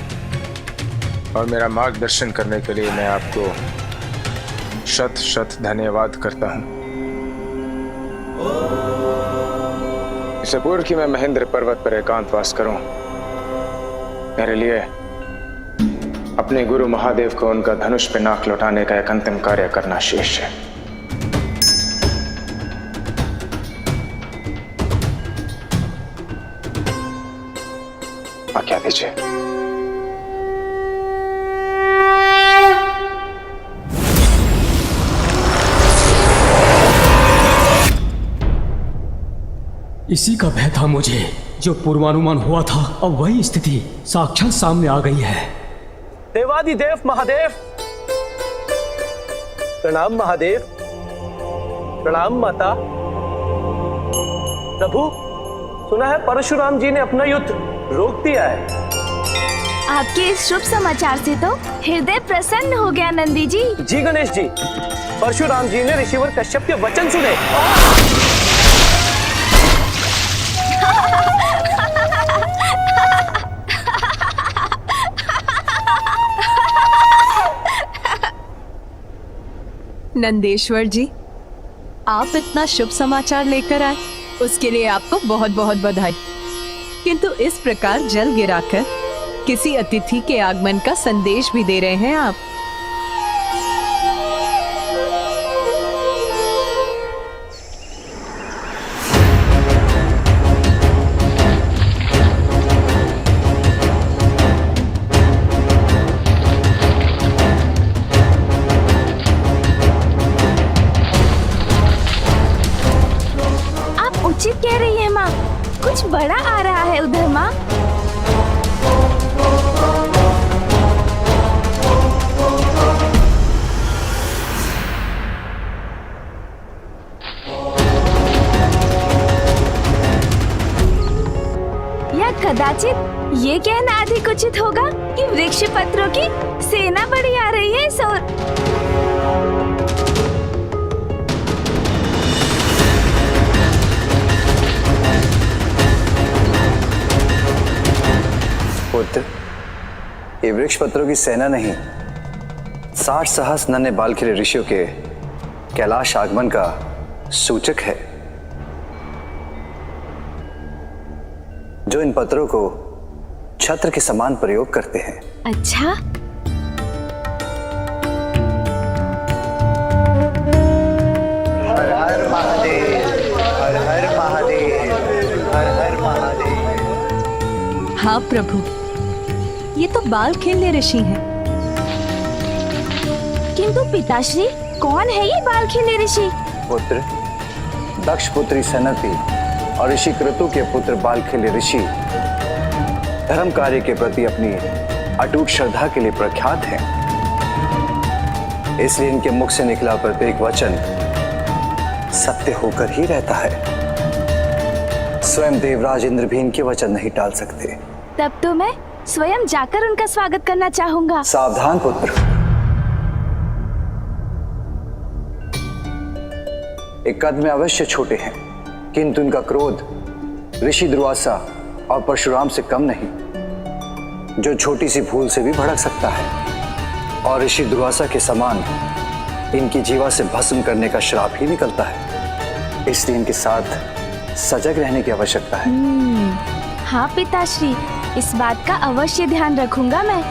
Speaker 5: और मेरा मार्गदर्शन करने के लिए मैं आपको शत शत धन्यवाद करता हूं। इससे पूर्व कि मैं महेंद्र पर्वत पर एकांतवास करूं, मेरे लिए अपने गुरु महादेव को उनका धनुष पे नाक लौटाने का एक अंतिम कार्य करना शेष है। आज्ञा दीजिए।
Speaker 11: इसी का भय था मुझे, जो पूर्वानुमान हुआ था, अब वही स्थिति साक्षात सामने आ गई है।
Speaker 12: देवादिदेव महादेव, प्रणाम महादेव, प्रणाम माता। प्रभु, सुना है परशुराम जी ने अपना युद्ध रोक दिया है।
Speaker 3: आपके इस शुभ समाचार से तो हृदय प्रसन्न हो गया नंदी जी।
Speaker 12: जी गणेश जी, परशुराम जी ने ऋषिवर कश्यप के वचन सुने।
Speaker 4: नंदेश्वर जी, आप इतना शुभ समाचार लेकर आए, उसके लिए आपको बहुत बहुत बधाई। किंतु इस प्रकार जल गिराकर किसी अतिथि के आगमन का संदेश भी दे रहे हैं आप।
Speaker 3: उचित कह रही है माँ, कुछ बड़ा आ रहा है उधर माँ। या कदाचित ये कहना अधिक उचित होगा कि वृक्ष पत्रों की सेना बड़ी आ रही है इस ओर।
Speaker 1: पुत्र, ये वृक्ष पत्रों की सेना नहीं, 60 सहस्र नन्हे बालखिले ऋषियों के कैलाश आगमन का सूचक है, जो इन पत्रों को छत्र के समान प्रयोग करते हैं।
Speaker 3: अच्छा,
Speaker 1: हर हर महादेव, हर हर महादेव, हर हर महादेव।
Speaker 4: हाँ प्रभु, ये तो बाल खेलने ऋषि हैं।
Speaker 3: किंतु पिताश्री, कौन है ये बाल खेलने ऋषि?
Speaker 1: पुत्र, दक्ष पुत्री सनति और ऋषि क्रतु के पुत्र बाल खेले ऋषि धर्म कार्य के प्रति अपनी अटूट श्रद्धा के लिए प्रख्यात हैं। इसलिए इनके मुख से निकला प्रत्येक वचन सत्य होकर ही रहता है। स्वयं देवराज इंद्र भी इनके वचन नहीं टाल सकते।
Speaker 3: तब तो मैं स्वयं जाकर उनका स्वागत करना चाहूंगा।
Speaker 1: सावधान पुत्र, एक कद में अवश्य छोटे हैं, किंतु इनका क्रोध ऋषि दुर्वासा और परशुराम से कम नहीं, जो छोटी सी भूल से भी भड़क सकता है। और ऋषि दुर्वासा के समान इनकी जीवा से भस्म करने का श्राप ही निकलता है। इसलिए इनके साथ सजग रहने की आवश्यकता है।
Speaker 3: हाँ पिताश्री, इस बात का अवश्य ध्यान रखूंगा मैं।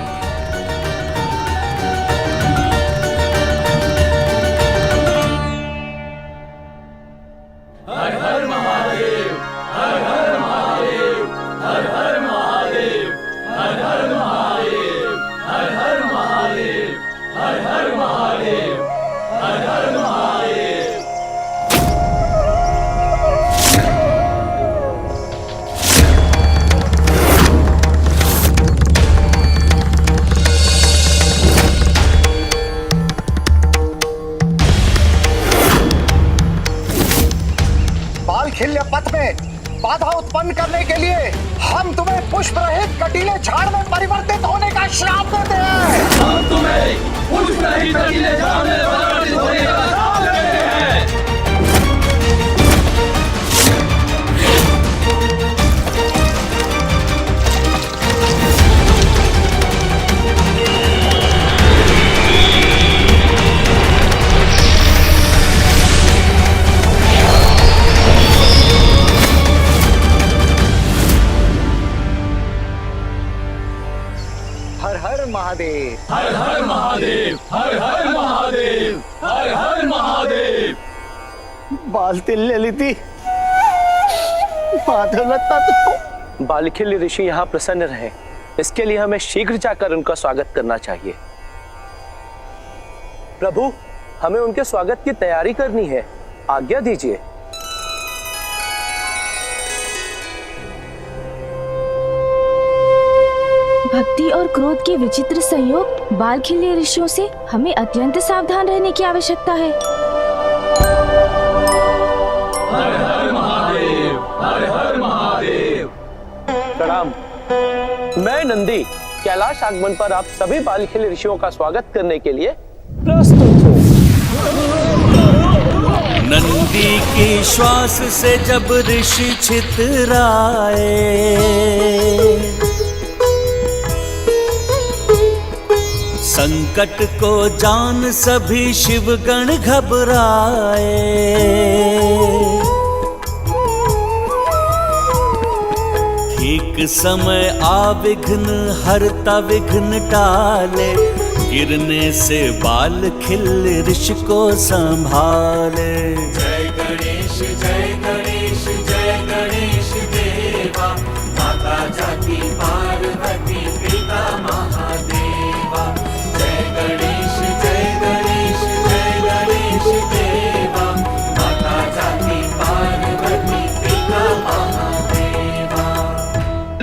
Speaker 11: हर हर महादेव, हर हर महादेव, हर हर महादेव, हर हर महादेव, हर हर महादेव, हर हर महादेव, हर हर महादेव।
Speaker 9: करने के लिए हम तुम्हें पुष्प रहित कटीले झाड़ में परिवर्तित होने का श्राप देते हैं।
Speaker 11: हम तुम्हें पुष्प रहित कटीले झाड़ में परिवर्तित होने का श्राप देते हैं।
Speaker 9: हर हर महादेव,
Speaker 11: हर हर महादेव, हर हर महादेव, हर हर महादेव।
Speaker 9: बालतिल्य लिति माधवलता तो
Speaker 12: बालखिल्य ऋषि यहाँ प्रसन्न रहे, इसके लिए हमें शीघ्र जाकर उनका स्वागत करना चाहिए। प्रभु, हमें उनके स्वागत की तैयारी करनी है, आज्ञा दीजिए।
Speaker 3: भक्ति और क्रोध के विचित्र संयोग बालखिल्य ऋषियों से हमें अत्यंत सावधान रहने की आवश्यकता है।
Speaker 11: हर हर महादेव, हर हर महादेव।
Speaker 12: प्रणाम। मैं नंदी कैलाश आगमन पर आप सभी बालखिल्य ऋषियों का स्वागत करने के लिए प्रस्तुत हूँ।
Speaker 2: नंदी के श्वास से जब ऋषि छितराए, संकट को जान सभी शिवगण घबराए। ठीक समय आ विघ्न हरता विघ्न टाले, गिरने से बाल खिल ऋषि को संभाले।
Speaker 11: जय गणेश, जय गणेश, जय गणेश देवा, माता जाकी पार्वती पिता महादेवा। जय गणेश, जय गणेश, जय गणेश देवा, माता जाकी पार्वती पिता महादेवा।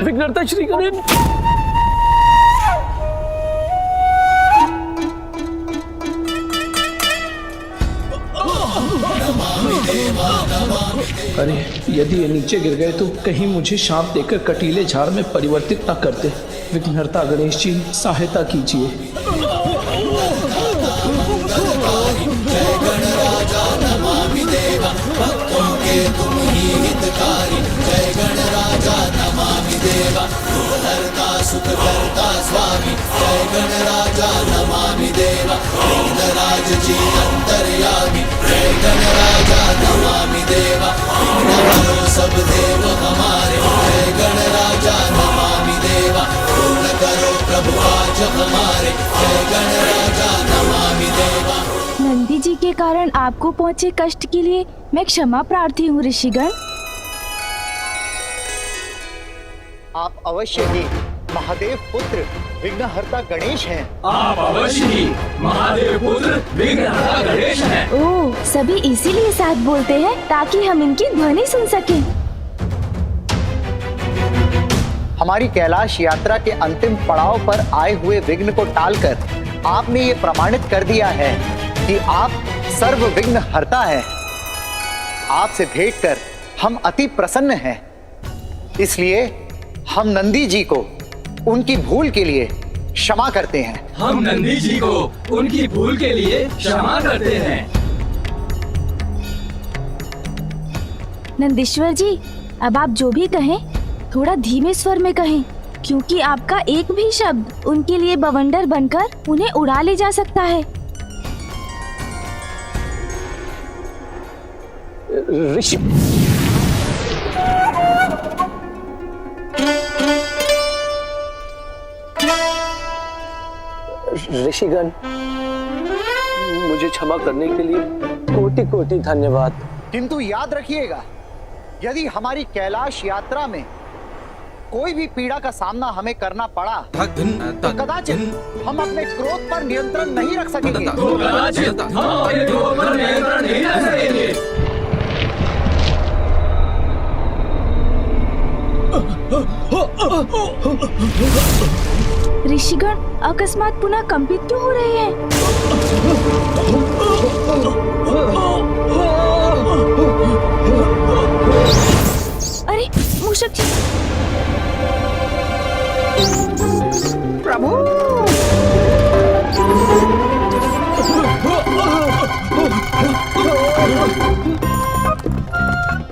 Speaker 12: विघ्नहर्ता श्री गणेश।
Speaker 13: अरे यदि ये नीचे गिर गए तो कहीं मुझे शाप देकर कटीले झाड़ में परिवर्तित न कर दे। विघ्नहर्ता गणेश जी सहायता कीजिए।
Speaker 11: जय गणराजा नमामि देवा, भक्तों के तुम ही हितकारी। जय गणराजा नमामि देवा, दुःखहर्ता सुखहर्ता स्वामी। जय गणराजा नमामि देवा, विघ्नराज जी अंतर्यामी। जय गणराजा नमामि देवा, विघ्न हरो सब देव हमारे। जय गणराजा नमामि देवा, पूर्ण करो प्रभु आज हमारे। जय गणराजा नमामि देवा।
Speaker 3: नंदी जी के कारण आपको पहुँचे कष्ट के लिए मैं क्षमा प्रार्थी हूँ ऋषिगण।
Speaker 9: आप अवश्य ही महादेव पुत्र विघ्नहर्ता गणेश हैं।
Speaker 11: आप अवश्य ही महादेव पुत्र विघ्नहर्ता गणेश हैं।
Speaker 3: ओह, सभी इसीलिए साथ बोलते हैं ताकि हम इनकी ध्वनि सुन सकें।
Speaker 9: हमारी कैलाश यात्रा के अंतिम पड़ाव पर आए हुए विघ्न को टालकर आपने ये प्रमाणित कर दिया है कि आप सर्व विघ्न हर्ता हैं। आपसे भेंट कर हम अति प्रसन्न हैं। इसलिए हम नंदी जी को उनकी भूल के लिए क्षमा करते हैं।
Speaker 11: हम नंदी जी को उनकी भूल के लिए क्षमा करते हैं।
Speaker 3: नंदीश्वर जी, अब आप जो भी कहें थोड़ा धीमे स्वर में कहें, क्योंकि आपका एक भी शब्द उनके लिए बवंडर बनकर उन्हें उड़ा ले जा सकता है।
Speaker 12: ऋषि ऋषिगण, मुझे क्षमा करने के लिए कोटि कोटि धन्यवाद।
Speaker 9: किंतु याद रखिएगा, यदि हमारी कैलाश यात्रा में कोई भी पीड़ा का सामना हमें करना पड़ा तो कदाचित हम अपने क्रोध पर नियंत्रण नहीं रख सकेंगे।
Speaker 3: ऋषिगण अकस्मात पुनः कंपित क्यों हो रहे हैं? अरे मूषक जी।
Speaker 14: प्रभु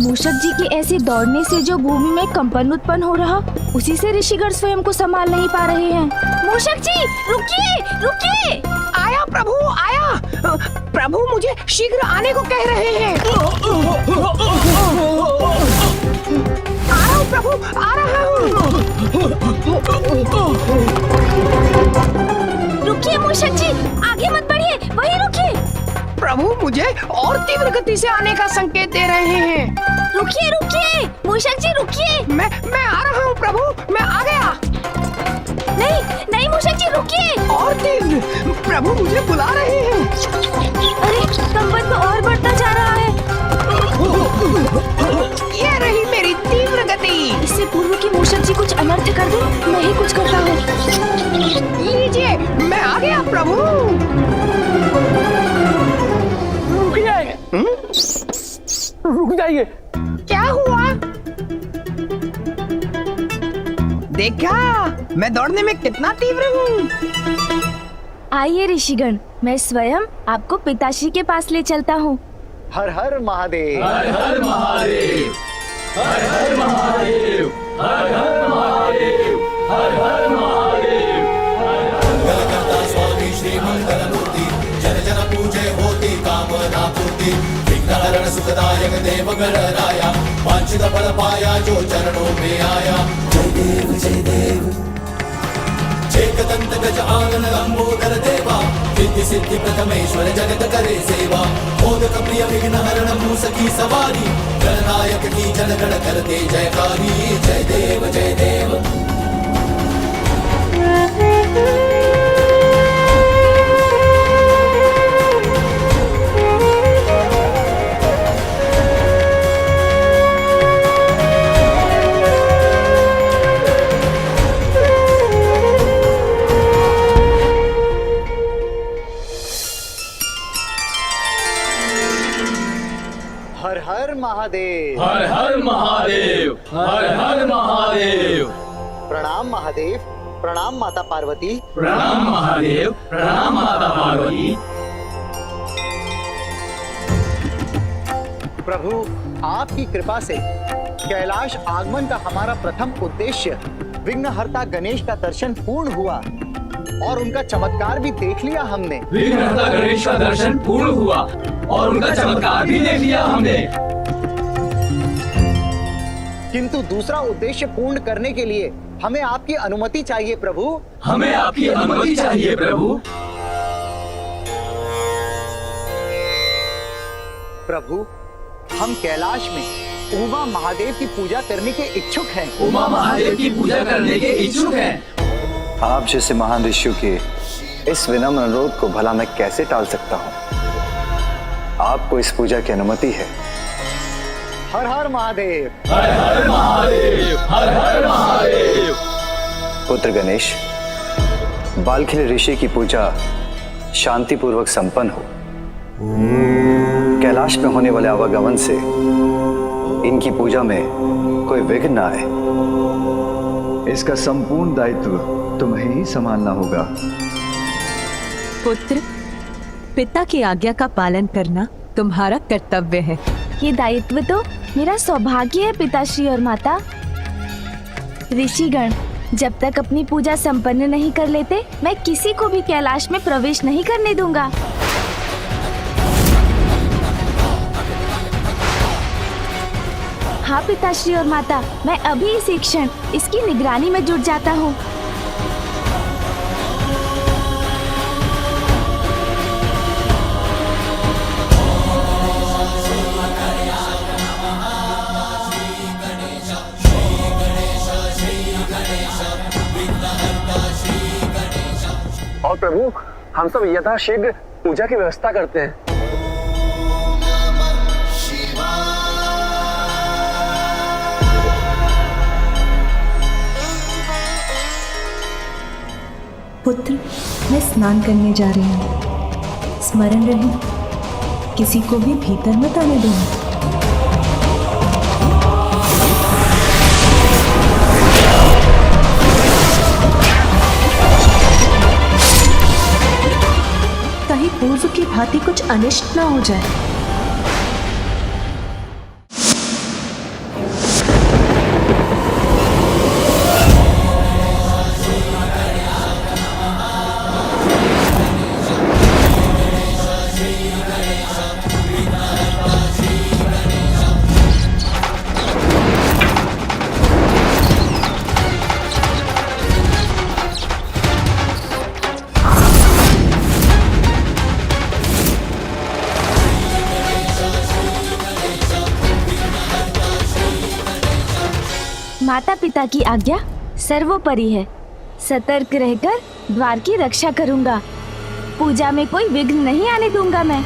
Speaker 3: मूषक जी के ऐसे दौड़ने से जो भूमि में कंपन उत्पन्न हो रहा, उसी से ऋषिगण स्वयं को संभाल नहीं पा रहे हैं। मूषक जी रुकिए रुकिए।
Speaker 14: आया प्रभु आया। प्रभु मुझे शीघ्र आने को कह रहे हैं। आ रहा हूँ प्रभु, आ रहा हूँ।
Speaker 3: रुकिए मूषक जी, आगे मत बढ़िए, वहीं रुकिए।
Speaker 14: प्रभु मुझे और तीव्र गति से आने का संकेत दे रहे हैं।
Speaker 3: रुकिए रुकिए मूषक जी रुकिए।
Speaker 14: मैं आ रहा हूँ प्रभु, मैं आ गया।
Speaker 3: नहीं नहीं मूषक जी रुकिए।
Speaker 14: और तीव्र, प्रभु मुझे बुला रहे हैं।
Speaker 3: अरे कंपन तो और बढ़ता जा रहा है।
Speaker 14: ये रही मेरी तीव्र गति।
Speaker 3: इससे पूर्व कि मूषक जी कुछ अनर्थ कर दे, मैं ही कुछ करता हूँ।
Speaker 14: लीजिए, मैं आ गया प्रभु।
Speaker 12: रुक जाइए।
Speaker 14: क्या हुआ? देखा मैं दौड़ने में कितना तीव्र हूँ।
Speaker 3: आइए ऋषिगण, मैं स्वयं आपको पिताश्री के पास ले चलता हूँ।
Speaker 9: हर हर महादेव।
Speaker 11: हर हर महादेव। हर हर महादेव। हर हर महादेव। हर हर महादेव।
Speaker 15: मंगलकर्ता स्वामी श्री मंगलमूर्ति, जन जन पूजे होती कामना पूर्ति। विघ्नहरण सुखदायक देव गणराया, वांछित फल पाया जो चरणों में आया। जय देव जय देव। एकदंत गज आनन लंबोदर देवा, सिद्धि सिद्धि प्रथमेश्वर जगत करे सेवा। मोदक प्रिय विघ्न हरण मूसकी सवारी, गणनायक की जन गण करते जयकारी। जय देव जय देव।
Speaker 9: हर हर महादेव।
Speaker 11: हर हर महादेव। हर हर महादेव।
Speaker 9: प्रणाम महादेव, प्रणाम माता पार्वती।
Speaker 11: प्रणाम महादेव, प्रणाम माता पार्वती।
Speaker 9: प्रभु आपकी कृपा से कैलाश आगमन का हमारा प्रथम उद्देश्य विघ्नहर्ता गणेश का दर्शन पूर्ण हुआ और उनका चमत्कार भी देख लिया हमने।
Speaker 11: विघ्नहर्ता गणेश का दर्शन पूर्ण हुआ और उनका चमत्कार भी देख लिया हमने।
Speaker 9: किंतु दूसरा उद्देश्य पूर्ण करने के लिए हमें आपकी अनुमति चाहिए प्रभु।
Speaker 11: हमें आपकी अनुमति चाहिए प्रभु।
Speaker 9: प्रभु हम कैलाश में उमा महादेव की पूजा करने के इच्छुक हैं।
Speaker 11: उमा महादेव की पूजा करने के इच्छुक हैं।
Speaker 1: आप जैसे महान ऋषियों के इस विनम्र अनुरोध को भला मैं कैसे टाल सकता हूँ। आपको इस पूजा की अनुमति है।
Speaker 9: हर हर महादेव।
Speaker 11: हर हर महादेव। हर हर महादेव।
Speaker 1: पुत्र गणेश, बालखिल ऋषि की पूजा शांतिपूर्वक संपन्न हो। कैलाश में होने वाले आवागमन से इनकी पूजा में कोई विघ्न न आए, इसका संपूर्ण दायित्व तुम्हें ही संभालना होगा।
Speaker 4: पुत्र, पिता की आज्ञा का पालन करना तुम्हारा कर्तव्य है।
Speaker 3: ये दायित्व तो मेरा सौभाग्य है पिताश्री और माता। ऋषिगण जब तक अपनी पूजा संपन्न नहीं कर लेते, मैं किसी को भी कैलाश में प्रवेश नहीं करने दूंगा। हाँ पिताश्री और माता, मैं अभी इसी क्षण इसकी निगरानी में जुट जाता हूँ।
Speaker 12: और प्रभु हम सब यथाशीघ्र पूजा की व्यवस्था करते हैं।
Speaker 4: पुत्र, मैं स्नान करने जा रही हूँ। स्मरण रहे, किसी को भी भीतर मत आने देना।
Speaker 10: शत्रु की भांति कुछ अनिष्ट ना हो जाए।
Speaker 3: माता पिता की आज्ञा सर्वोपरि है। सतर्क रहकर द्वार की रक्षा करूंगा। पूजा में कोई विघ्न नहीं आने दूंगा मैं।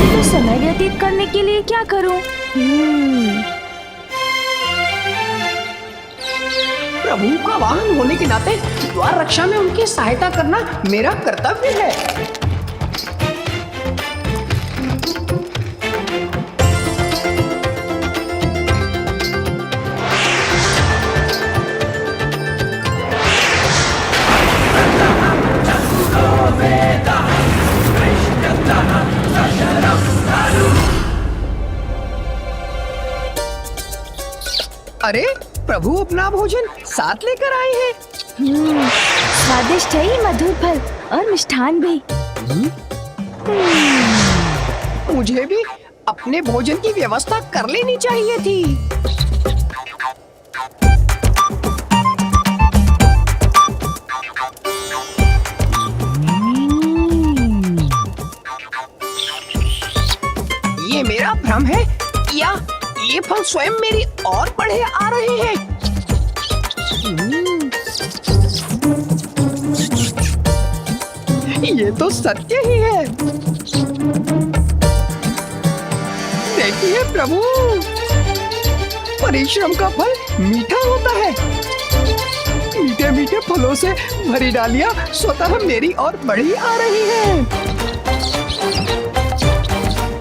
Speaker 3: तो समय व्यतीत करने के लिए क्या करूं?
Speaker 14: प्रभु का वाहन होने के नाते द्वार रक्षा में उनकी सहायता करना मेरा कर्तव्य है। अरे प्रभु अपना भोजन साथ लेकर आए हैं।
Speaker 3: स्वादिष्ट है ये मधुर फल और मिष्ठान भी।
Speaker 14: मुझे भी अपने भोजन की व्यवस्था कर लेनी चाहिए थी। ये मेरा भ्रम है या ये फल स्वयं मेरी और बढ़े आ रहे हैं? ये तो सत्य ही है। देखिए प्रभु, परिश्रम का फल मीठा होता है। मीठे मीठे फलों से भरी डालियां स्वतः मेरी ओर बढ़ी आ रही हैं।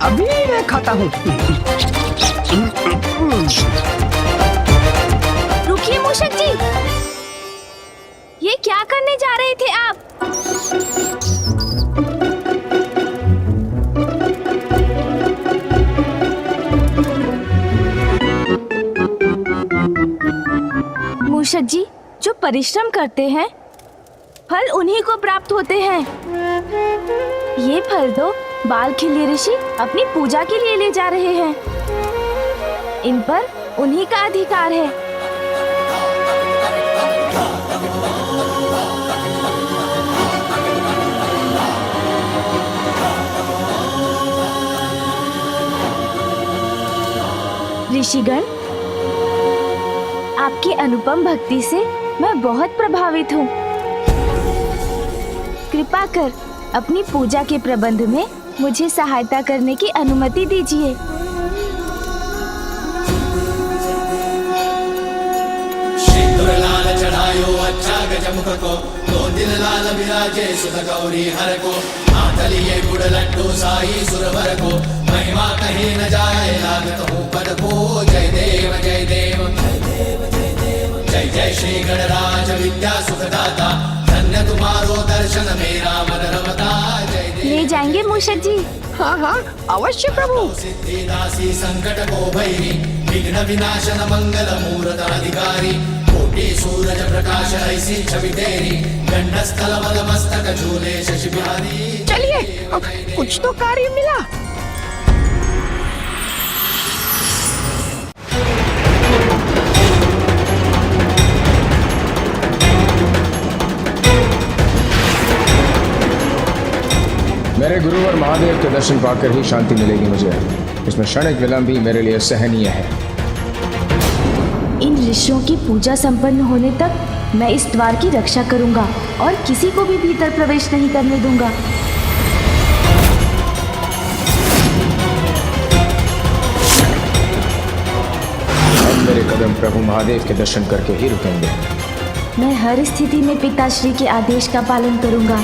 Speaker 14: अभी मैं खाता हूँ।
Speaker 3: रुकिए मूषक जी, ये क्या करने जा रहे थे आप? मूषक जी, जो परिश्रम करते हैं फल उन्हीं को प्राप्त होते हैं। ये फल तो बालखिल्य ऋषि अपनी पूजा के लिए ले जा रहे हैं। इन पर उन्हीं का अधिकार है। ऋषिगण, आपकी अनुपम भक्ति से मैं बहुत प्रभावित हूँ। कृपा कर अपनी पूजा के प्रबंध में मुझे सहायता करने की अनुमति दीजिए।
Speaker 15: सिंदूर चढ़ायो अच्छा गजमुख को, 2 दिन लाल विराजे सुध गौरी हर को, हाथ लिए गुड़ लड्डू साई सुरवर को, महिमा कहीं न जाए लागत हूँ पद को। जय देव जय देव जय जय श्री गणराज विद्या सुखदाता, धन्य तुम्हारो दर्शन मेरा मन रमता। जय देव।
Speaker 3: ले जाएंगे मूषक जी?
Speaker 14: हाँ हाँ अवश्य प्रभु।
Speaker 15: सिद्धि दासी संकट को भैरी, विघ्न विनाशन मंगल मूर्त अधिकारी, कोटि सूरज प्रकाश ऐसी छवि तेरी, गंडस्थल मद मस्तक झूले शशि बिहारी।
Speaker 14: चलिए कुछ तो कार्य मिला।
Speaker 5: मेरे गुरुवर महादेव के दर्शन पाकर ही शांति मिलेगी मुझे। इसमें क्षणिक विलंब भी मेरे लिए सहनीय है।
Speaker 3: इन ऋषियों की पूजा संपन्न होने तक मैं इस द्वार की रक्षा करूंगा और किसी को भी भीतर प्रवेश नहीं करने दूंगा।
Speaker 5: अब मेरे कदम प्रभु महादेव के दर्शन करके ही रुकेंगे।
Speaker 3: मैं हर स्थिति में पिताश्री के आदेश का पालन करूंगा।